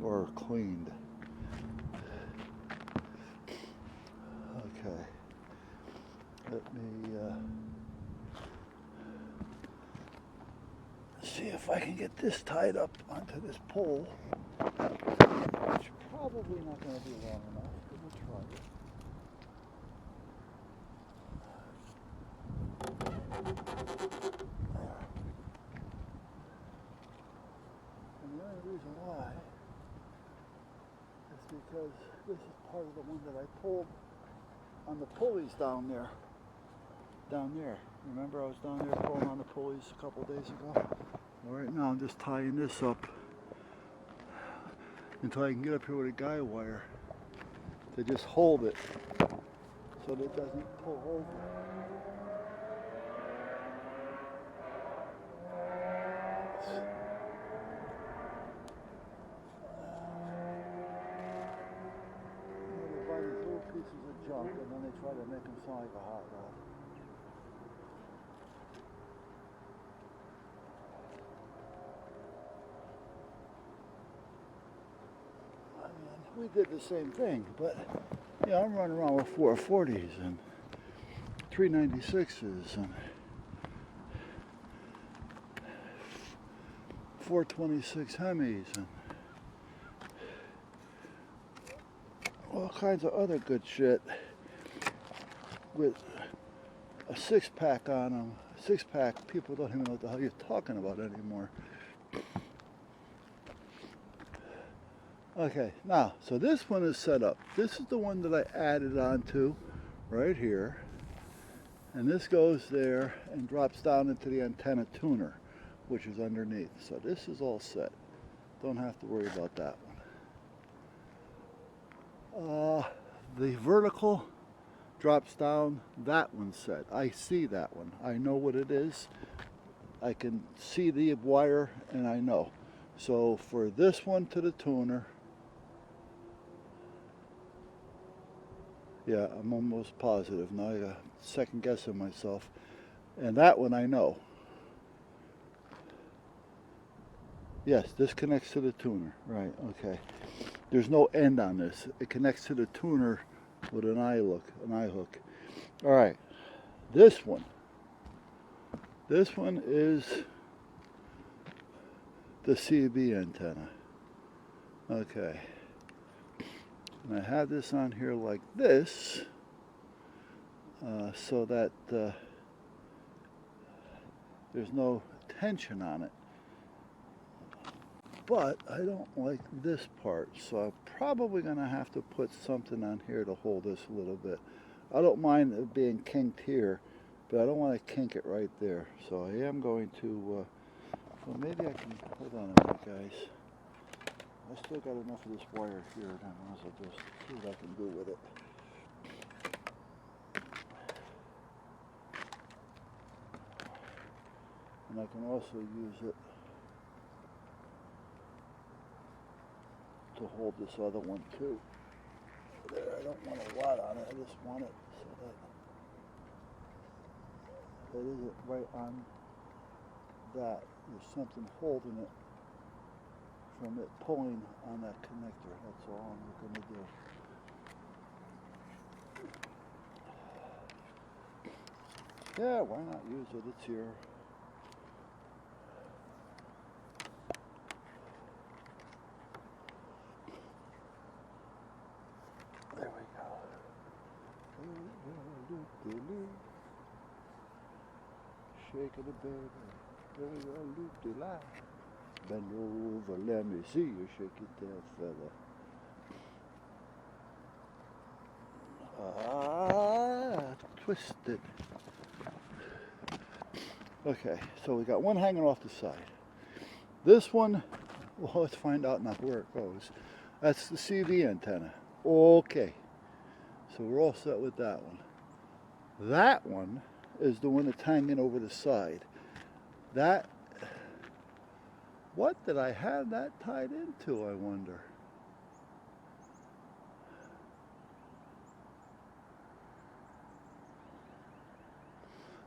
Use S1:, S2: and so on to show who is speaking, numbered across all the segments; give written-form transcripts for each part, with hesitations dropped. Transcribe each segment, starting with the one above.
S1: or cleaned. Okay, let me see if I can get this tied up onto this pole, which probably not going to be long enough, but we'll try it. And the only reason why is because this is part of the one that I pulled on the pulleys down there. Remember I was down there pulling on the pulleys a couple days ago? Well, right now I'm just tying this up until I can get up here with a guy wire to just hold it so that it doesn't pull over. They buy these little pieces of junk and then they try to make them sound like a hot rod. We did the same thing, but yeah, I'm running around with 440s and 396s and 426 Hemis and all kinds of other good shit with a 6-pack on them. 6-pack, people don't even know what the hell you're talking about anymore. Okay, now, so this one is set up. This is the one that I added onto right here. And this goes there and drops down into the antenna tuner, which is underneath. So this is all set. Don't have to worry about that one. The vertical drops down, that one's set. I see that one. I know what it is. I can see the wire and I know. So for this one to the tuner, yeah, I'm almost positive. Now I got second guessing myself. And that one I know. Yes, this connects to the tuner. Right, okay. There's no end on this. It connects to the tuner with an eye hook. All right, this one. This one is the CB antenna. Okay. And I have this on here like this, so that there's no tension on it. But I don't like this part, so I'm probably going to have to put something on here to hold this a little bit. I don't mind it being kinked here, but I don't want to kink it right there. So I am going to, well, maybe I can, hold on a minute, guys. I still got enough of this wire here, and I might as well just see what I can do with it. And I can also use it to hold this other one too. There, I don't want a lot on it, I just want it so that it isn't right on that. There's something holding it from it pulling on that connector. That's all I'm going to do. Yeah, why not use it? It's here. There we go. Shake it, baby. Bend over, let me see you shake it there, fella. Twisted. Okay, so we got one hanging off the side. This one, well, let's find out now where it goes. That's the CV antenna. Okay, so we're all set with that one. That one is the one that's hanging over the side. That, what did I have that tied into, I wonder?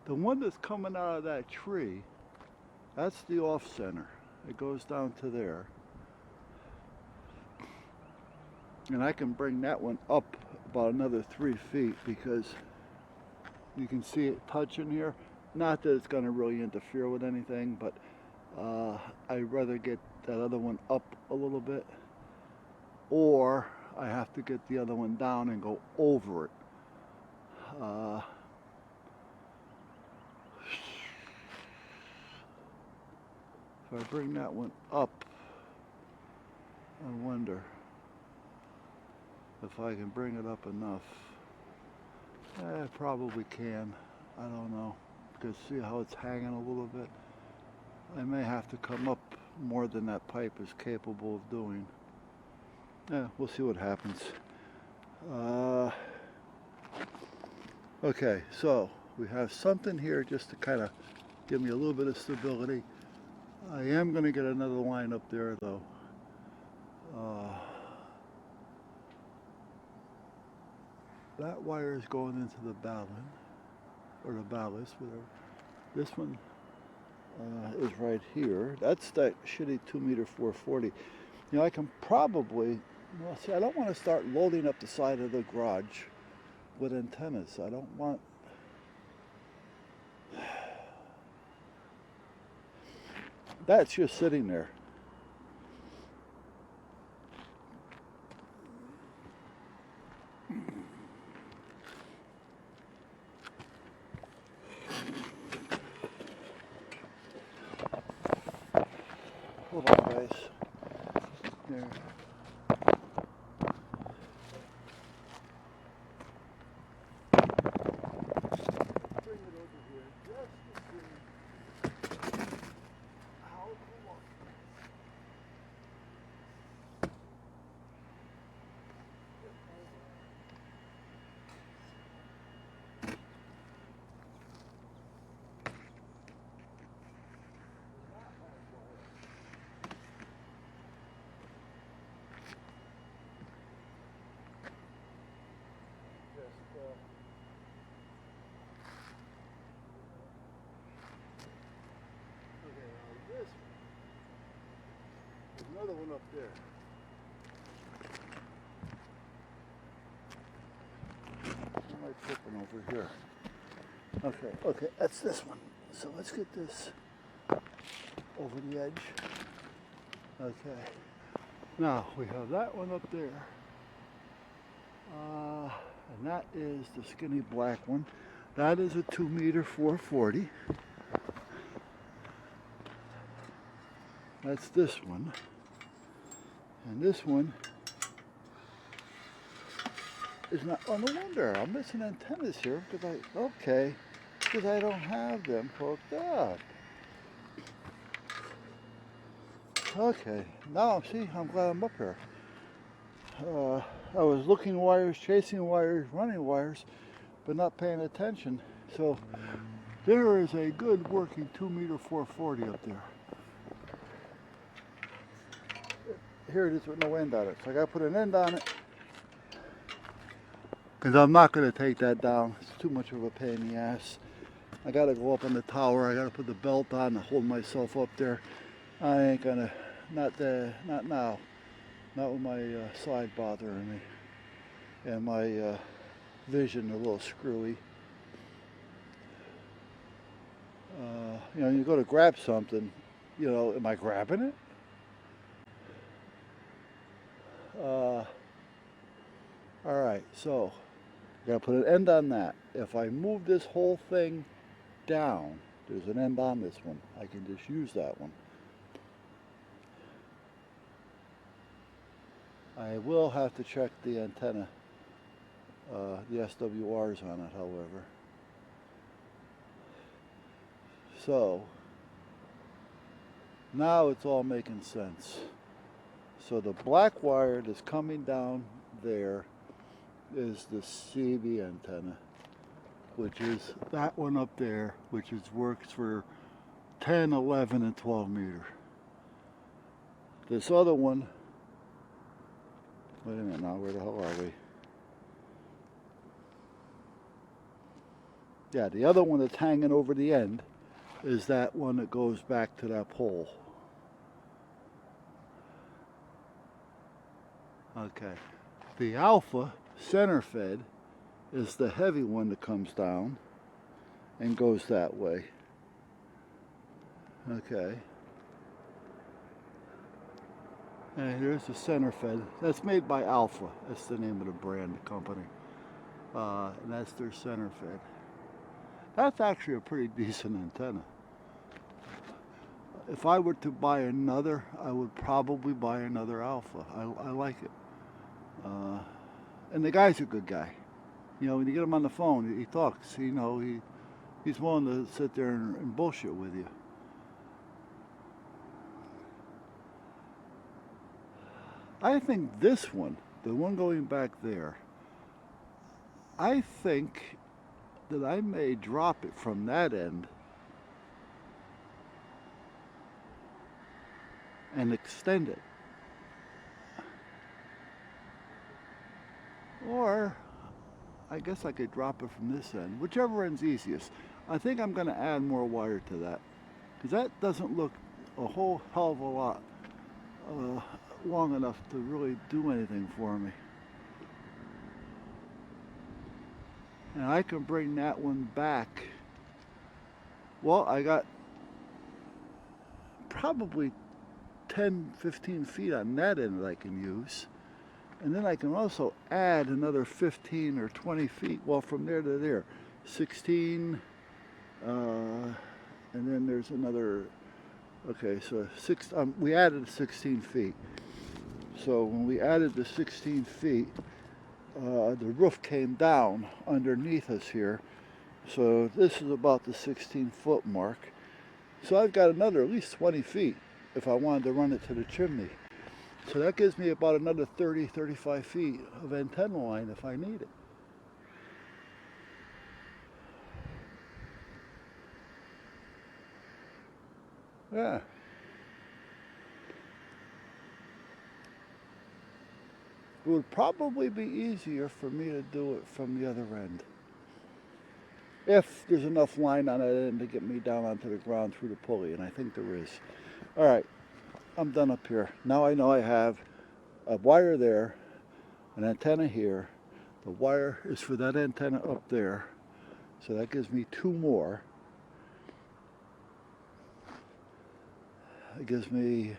S1: The one that's coming out of that tree, that's the off center. It goes down to there. And I can bring that one up about another 3 feet because you can see it touching here. Not that it's going to really interfere with anything, but I'd rather get that other one up a little bit, or I have to get the other one down and go over it. If I bring that one up, I wonder if I can bring it up enough. I probably can. I don't know. Because see how it's hanging a little bit? I may have to come up more than that pipe is capable of doing. Yeah, we'll see what happens. Okay, so we have something here just to kind of give me a little bit of stability. I am going to get another line up there though. That wire is going into the ballon, or the ballast, whatever. This one is right here. That's that shitty 2 m 440. You know, I can probably, well, see, I don't want to start loading up the side of the garage with antennas. I don't want, that's just sitting there. Hold on, guys. There. Bring it over here just to see how it will look. Another one up there. What am I tripping over here? Okay, that's this one. So let's get this over the edge. Okay. Now we have that one up there. And that is the skinny black one. That is a 2 m 440. That's this one. And this one is not, oh no wonder, I'm missing antennas here because because I don't have them hooked up. Okay, now see, I'm glad I'm up here. I was looking wires, chasing wires, running wires, but not paying attention. So there is a good working 2 m 440 up there. Here it is with no end on it. So I got to put an end on it because I'm not going to take that down. It's too much of a pain in the ass. I got to go up on the tower. I got to put the belt on to hold myself up there. I ain't going to, not now. Not with my side bothering me. And my vision a little screwy. You know, you go to grab something, you know, am I grabbing it? Alright, so I gotta put an end on that. If I move this whole thing down, there's an end on this one. I can just use that one. I will have to check the antenna, the SWRs on it, however. So now it's all making sense. So the black wire that's coming down there is the CB antenna, which is that one up there, which works for 10, 11, and 12 meter. This other one, wait a minute now, where the hell are we? Yeah, the other one that's hanging over the end is that one that goes back to that pole. Okay, The alpha center fed is the heavy one that comes down and goes that way. Okay. And here's the center fed. That's made by Alpha. That's the name of the brand, the company. And that's their center fed. That's actually a pretty decent antenna. If I were to buy another, I would probably buy another Alpha. I like it. And the guy's a good guy. You know, when you get him on the phone, he talks. You know, he's willing to sit there and bullshit with you. I think this one, the one going back there, I think that I may drop it from that end and extend it. Or I guess I could drop it from this end, whichever end's easiest. I think I'm going to add more wire to that, because that doesn't look a whole hell of a lot long enough to really do anything for me. And I can bring that one back. Well, I got probably 10, 15 feet on that end that I can use. And then I can also add another 15 or 20 feet, well, from there to there. 16, and then there's another, okay, so we added 16 feet. So when we added the 16 feet, the roof came down underneath us here. So this is about the 16-foot mark. So I've got another at least 20 feet if I wanted to run it to the chimney. So that gives me about another 30, 35 feet of antenna line if I need it. Yeah. It would probably be easier for me to do it from the other end, if there's enough line on that end to get me down onto the ground through the pulley, and I think there is. All right, I'm done up here. Now I know I have a wire there, an antenna here. The wire is for that antenna up there, so that gives me two more. It gives me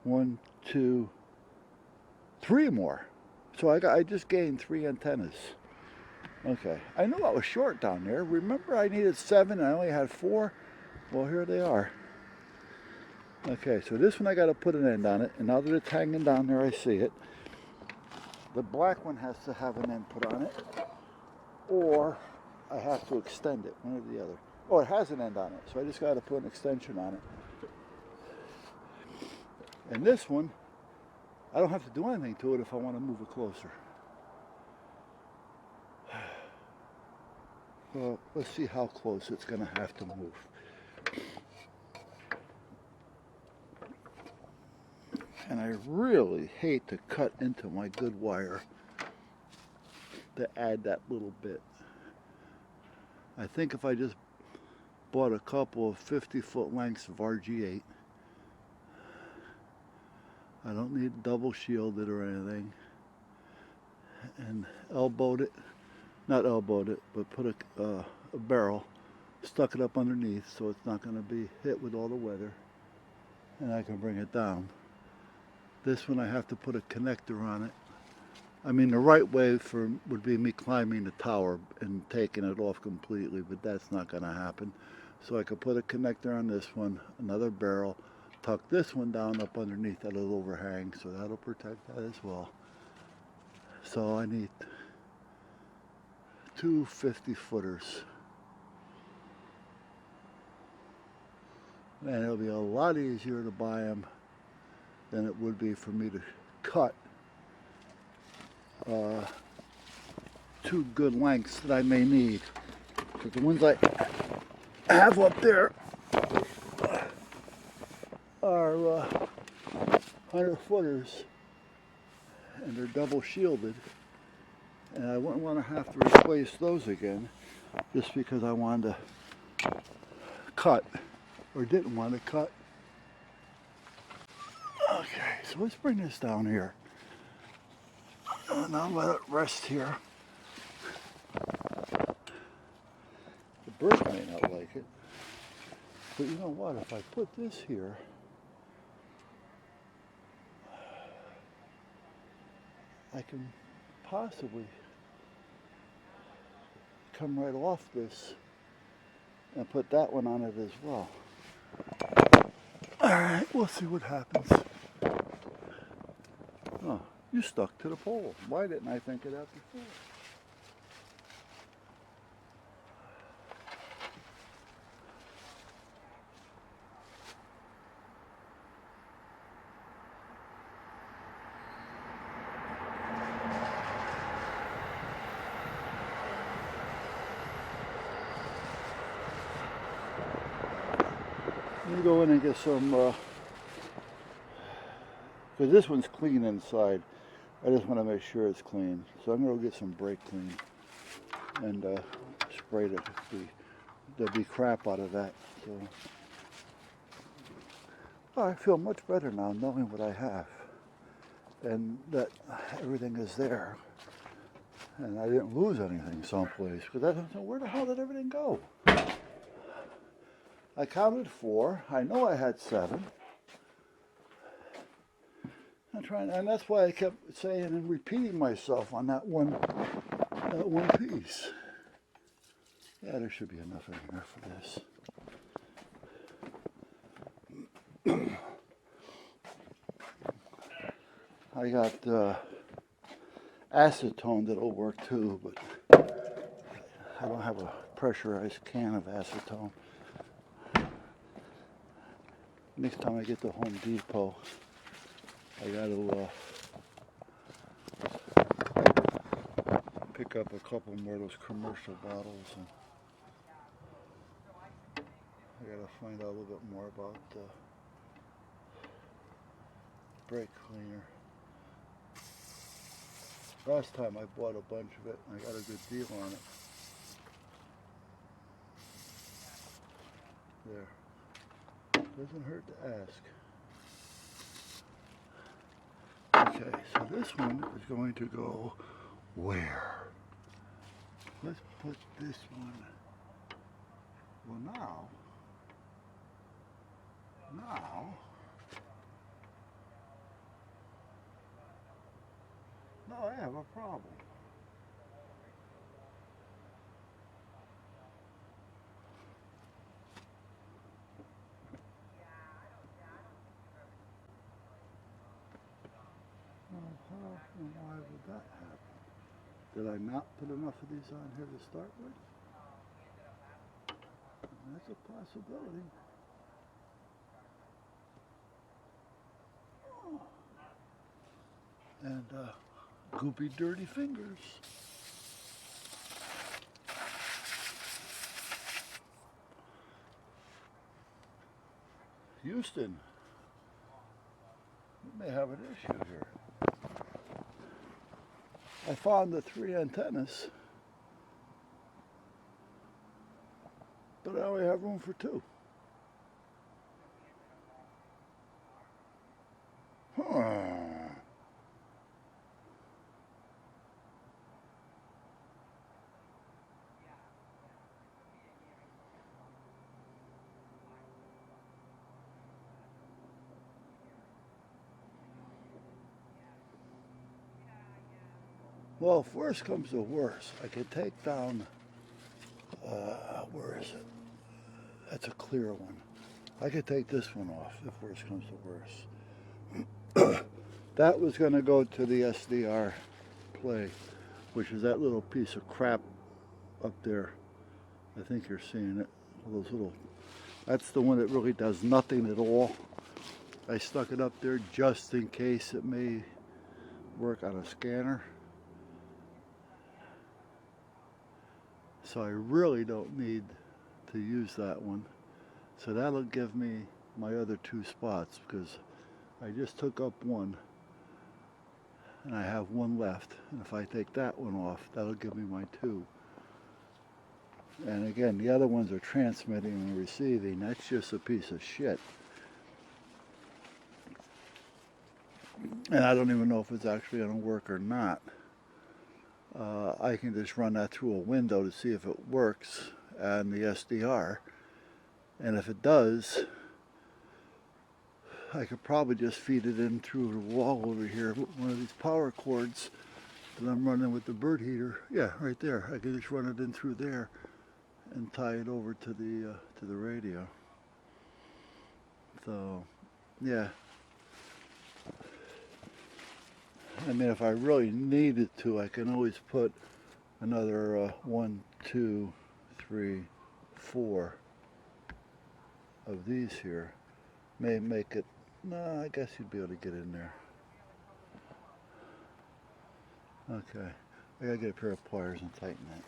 S1: 1, 2, 3 more. So I just gained 3 antennas. Okay, I knew I was short down there. Remember I needed 7 and I only had 4? Well, here they are. Okay, so this one I got to put an end on it, and now that it's hanging down there, I see it. The black one has to have an end put on it, or I have to extend it, one or the other. Oh, it has an end on it, so I just got to put an extension on it. And this one, I don't have to do anything to it if I want to move it closer. Well, let's see how close it's going to have to move. And I really hate to cut into my good wire to add that little bit. I think if I just bought a couple of 50-foot lengths of RG8, I don't need double shielded or anything, and elbowed it, not elbowed it, but put a barrel, stuck it up underneath so it's not going to be hit with all the weather, and I can bring it down. This one I have to put a connector on it. I mean, the right way would be me climbing the tower and taking it off completely, but that's not going to happen. So I could put a connector on this one, another barrel, tuck this one down up underneath that little overhang, so that'll protect that as well. So I need 2 50-footers. And it'll be a lot easier to buy them than it would be for me to cut 2 good lengths that I may need. Because the ones I have up there are 100-footers, and they're double shielded, and I wouldn't want to have to replace those again just because I wanted to cut, or didn't want to cut. Okay, so let's bring this down here. And I'll let it rest here. The bird may not like it. But you know what? If I put this here, I can possibly come right off this and put that one on it as well. Alright, we'll see what happens. Oh, you stuck to the pole. Why didn't I think of that before? Let me go in and get some, because this one's clean inside. I just want to make sure it's clean. So I'm going to go get some brake clean and spray it. There'll be crap out of that. So oh, I feel much better now knowing what I have and that everything is there. And I didn't lose anything someplace because I don't know where the hell did everything go. I counted 4. I know I had 7. I'm trying, and that's why I kept saying and repeating myself on that one piece. Yeah, there should be enough in here for this. I got acetone that'll work too, but I don't have a pressurized can of acetone. Next time I get to Home Depot, I gotta pick up a couple more of those commercial bottles, and I gotta find out a little bit more about brake cleaner. Last time I bought a bunch of it and I got a good deal on it. There. Doesn't hurt to ask. Okay, so this one is going to go where? Let's put this one. Well, now. Now I have a problem. Well, how and why would that happen? Did I not put enough of these on here to start with? That's a possibility. Oh. And goopy dirty fingers. Houston, we may have an issue here. I found the 3 antennas, but I only have room for 2. Huh. Well, if worse comes to worse, I could take down, where is it? That's a clear one. I could take this one off if worse comes to worse. That was going to go to the SDR play, which is that little piece of crap up there. I think you're seeing it. Those little. That's the one that really does nothing at all. I stuck it up there just in case it may work on a scanner. So I really don't need to use that one. So that'll give me my other 2 spots because I just took up one and I have one left. And if I take that one off, that'll give me my 2. And again, the other ones are transmitting and receiving. That's just a piece of shit. And I don't even know if it's actually going to work or not. I can just run that through a window to see if it works and the SDR. And if it does, I could probably just feed it in through the wall over here with one of these power cords that I'm running with the bird heater. Yeah, right there. I could just run it in through there and tie it over to the radio. So, yeah. I mean, if I really needed to, I can always put another 1, 2, 3, 4 of these here. May make it, no, I guess you'd be able to get in there. Okay, I gotta get a pair of pliers and tighten that.